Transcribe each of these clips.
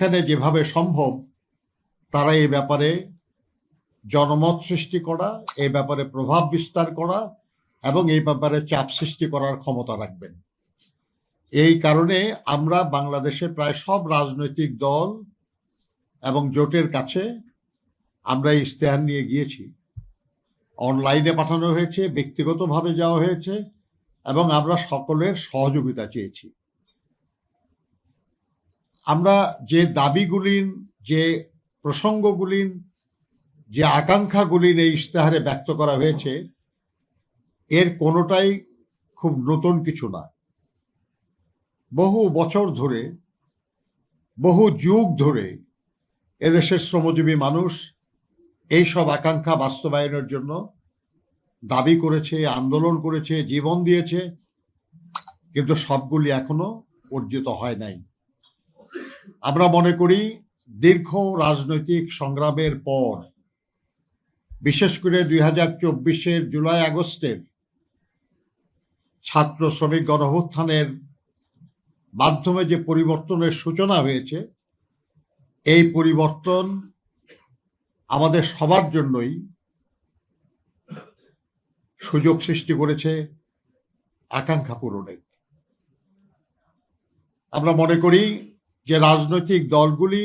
যেখানে যেভাবে সম্ভব তারা এই ব্যাপারে জনমত সৃষ্টি করা, এই ব্যাপারে প্রভাব বিস্তার করা এবং এই ব্যাপারে চাপ সৃষ্টি করার ক্ষমতা রাখবেন। এই কারণে আমরা বাংলাদেশের প্রায় সব রাজনৈতিক দল এবং জোটের কাছে আমরা ইশতেহার নিয়ে গিয়েছি। অনলাইনে পাঠানো হয়েছে, ব্যক্তিগতভাবে যাওয়া হয়েছে এবং আমরা সকলের সহযোগিতা চেয়েছি। আমরা যে দাবিগুলিন, যে প্রসঙ্গগুলিন, যে আকাঙ্ক্ষাগুলিন এই ইশতেহারে ব্যক্ত করা হয়েছে, এর কোনোটাই খুব নতুন কিছু না। বহু বছর ধরে, বহু যুগ ধরে এদেশের শ্রমজীবী মানুষ এই সব আকাঙ্ক্ষা বাস্তবায়নের জন্য দাবি করেছে, আন্দোলন করেছে, জীবন দিয়েছে, কিন্তু সবগুলি এখনো অর্জিত হয় নাই। আমরা মনে করি দীর্ঘ রাজনৈতিক সংগ্রামের পর, বিশেষ করে 2024-এর জুলাই আগস্টের ছাত্র শ্রমিক গণঅভ্যুত্থানের মাধ্যমে যে পরিবর্তনের সূচনা হয়েছে, এই পরিবর্তন আমাদের সবার জন্যই সুযোগ সৃষ্টি করেছে আকাঙ্ক্ষা পূরণের। আমরা মনে করি যে রাজনৈতিক দলগুলি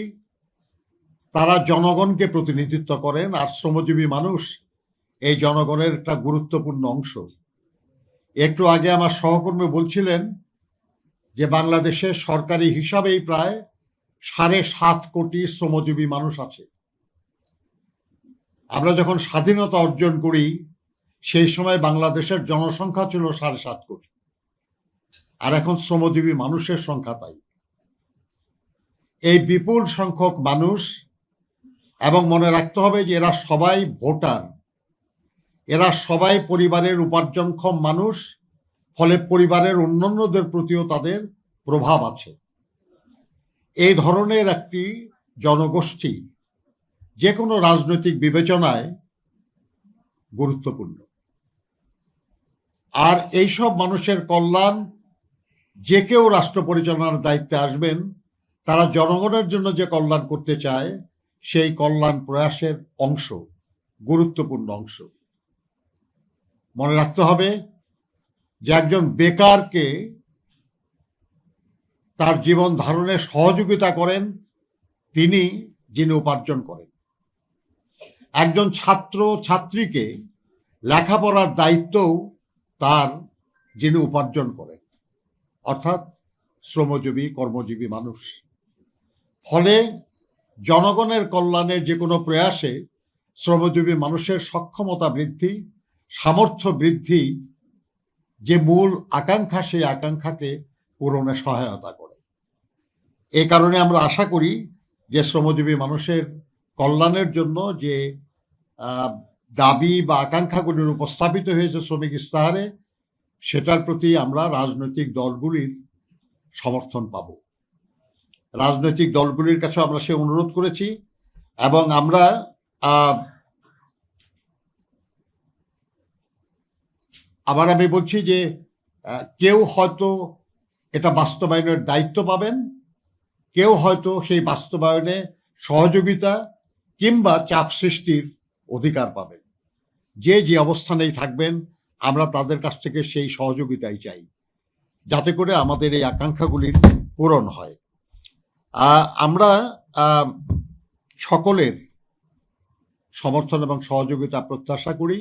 তারা জনগণকে প্রতিনিধিত্ব করেন, আর শ্রমজীবী মানুষ এই জনগণের একটা গুরুত্বপূর্ণ অংশ। একটু আগে আমার সহকর্মী বলছিলেন যে বাংলাদেশে সরকারি হিসাবেই প্রায় 7.5 কোটি শ্রমজীবী মানুষ আছে। আমরা যখন স্বাধীনতা অর্জন করি সেই সময় বাংলাদেশের জনসংখ্যা ছিল 7.5 কোটি, আর এখন শ্রমজীবী মানুষের সংখ্যা তাই। এই বিপুল সংখ্যক মানুষ, এবং মনে রাখতে হবে যে এরা সবাই ভোটার, এরা সবাই পরিবারের উপার্জনক্ষম মানুষ, ফলে পরিবারের অন্যান্যদের প্রতিও তাদের প্রভাব আছে। এই ধরনের একটি জনগোষ্ঠী যে কোনো রাজনৈতিক বিবেচনায় গুরুত্বপূর্ণ। আর এইসব মানুষের কল্যাণ, যে কেউ রাষ্ট্র পরিচালনার দায়িত্বে আসবেন তারা জনগণের জন্য যে কল্যাণ করতে চায় সেই কল্যাণ প্রয়াসের অংশ, গুরুত্বপূর্ণ অংশ। মনে রাখতে হবে যে একজন বেকারকে তার জীবন ধারণে সহযোগিতা করেন তিনি, যিনি উপার্জন করেন। একজন ছাত্র ছাত্রীকে লেখাপড়ার দায়িত্বও তার, যিনি উপার্জন করেন, অর্থাৎ শ্রমজীবী কর্মজীবী মানুষ। ফলে জনগণের কল্যাণের যে কোনো প্রয়াসে শ্রমজীবী মানুষের সক্ষমতা বৃদ্ধি, সামর্থ্য বৃদ্ধি যে মূল আকাঙ্ক্ষা, সেই আকাঙ্ক্ষাকে পূরণে সহায়তা করে। এই কারণে আমরা আশা করি যে শ্রমজীবী মানুষের কল্যাণের জন্য যে দাবি বা আকাঙ্ক্ষাগুলির উপস্থাপিত হয়েছে শ্রমিক ইশতেহারে, সেটার প্রতি আমরা রাজনৈতিক দলগুলির সমর্থন পাব। রাজনৈতিক দলগুলির কাছে আমরা সে অনুরোধ করেছি, এবং আমরা আবার আমি বলছি যে কেউ হয়তো এটা বাস্তবায়নের দায়িত্ব পাবেন, কেউ হয়তো সেই বাস্তবায়নে সহযোগিতা কিংবা চাপ সৃষ্টির অধিকার পাবেন। যে যে অবস্থানেই থাকবেন আমরা তাদের কাছ থেকে সেই সহযোগিতাই চাই, যাতে করে আমাদের এই আকাঙ্ক্ষাগুলির পূরণ হয়। আমরা সকলের সমর্থন এবং সহযোগিতা প্রত্যাশা করি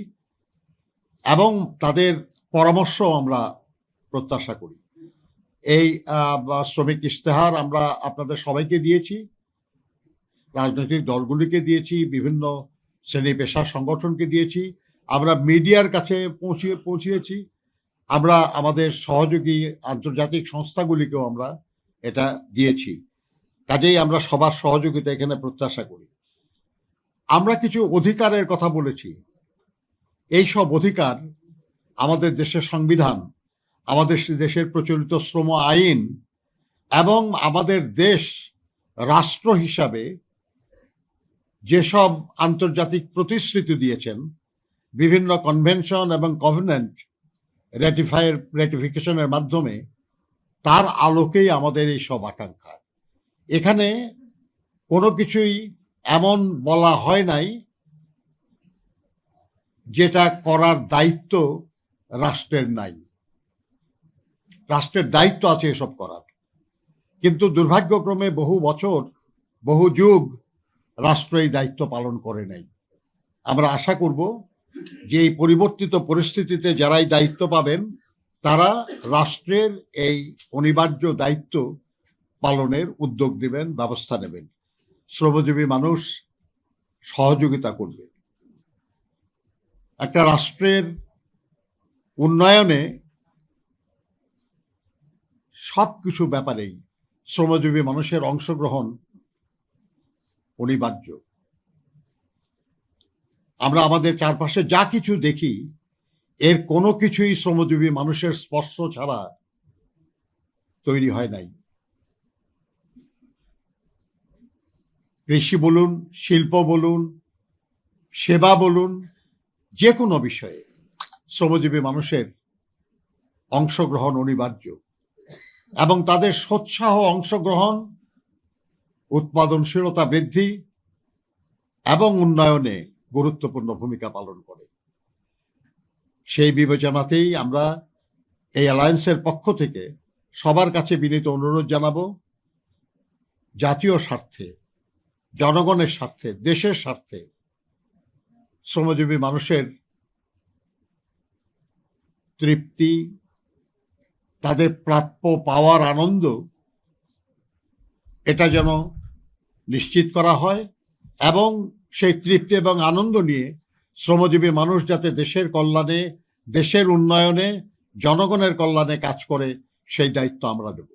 এবং তাদের পরামর্শ আমরা প্রত্যাশা করি। এই শ্রমিক ইশতেহার আমরা আপনাদের সবাইকে দিয়েছি, রাজনৈতিক দলগুলিকে দিয়েছি, বিভিন্ন শ্রেণী পেশা সংগঠনকে দিয়েছি, আমরা মিডিয়ার কাছে পৌঁছিয়েছি, আমরা আমাদের সহযোগী আন্তর্জাতিক সংস্থাগুলিকেও আমরা এটা দিয়েছি। কাজেই আমরা সবার সহযোগিতা এখানে প্রত্যাশা করি। আমরা কিছু অধিকারের কথা বলেছি। এই সব অধিকার আমাদের দেশের সংবিধান, আমাদের দেশের প্রচলিত শ্রম আইন এবং আমাদের দেশ রাষ্ট্র হিসাবে যেসব আন্তর্জাতিক প্রতিশ্রুতি দিয়েছেন, বিভিন্ন কনভেনশন এবং কভেনেন্ট রেটিফিকেশনের মাধ্যমে, তার আলোকেই আমাদের এই সব আকাঙ্ক্ষা। এখানে কোনো কিছুই এমন বলা হয় নাই যেটা করার দায়িত্ব রাষ্ট্রের নাই। রাষ্ট্রের দায়িত্ব আছে এসব করার, কিন্তু দুর্ভাগ্যক্রমে বহু বছর, বহু যুগ রাষ্ট্র এই দায়িত্ব পালন করে নাই। আমরা আশা করব যে এই পরিবর্তিত পরিস্থিতিতে যারাই দায়িত্ব পাবেন তারা রাষ্ট্রের এই অনিবার্য দায়িত্ব পালনের উদ্যোগ নেবেন, ব্যবস্থা নেবেন। শ্রমজীবী মানুষ সহযোগিতা করবে। একটা রাষ্ট্রের উন্নয়নে সবকিছু ব্যাপারেই শ্রমজীবী মানুষের অংশগ্রহণ অনিবার্য। আমরা আমাদের চারপাশে যা কিছু দেখি এর কোনো কিছুই শ্রমজীবী মানুষের স্পর্শ ছাড়া তৈরি হয় নাই। কৃষি বলুন, শিল্প বলুন, সেবা বলুন, যে কোনো বিষয়ে শ্রমজীবী মানুষের অংশগ্রহণ অনিবার্য, এবং তাদের সোৎসাহ অংশগ্রহণ উৎপাদনশীলতা বৃদ্ধি এবং উন্নয়নে গুরুত্বপূর্ণ ভূমিকা পালন করে। সেই বিবেচনাতেই আমরা এই অ্যালায়েন্সের পক্ষ থেকে সবার কাছে বিনীত অনুরোধ জানাবো, জাতীয় স্বার্থে, জনগণের স্বার্থে, দেশের স্বার্থে শ্রমজীবী মানুষের তৃপ্তি, তাদের প্রাপ্য পাওয়ার আনন্দ, এটা যেন নিশ্চিত করা হয়, এবং সেই তৃপ্তি এবং আনন্দ নিয়ে শ্রমজীবী মানুষ যাতে দেশের কল্যাণে, দেশের উন্নয়নে, জনগণের কল্যাণে কাজ করে সেই দায়িত্ব আমরা দেব।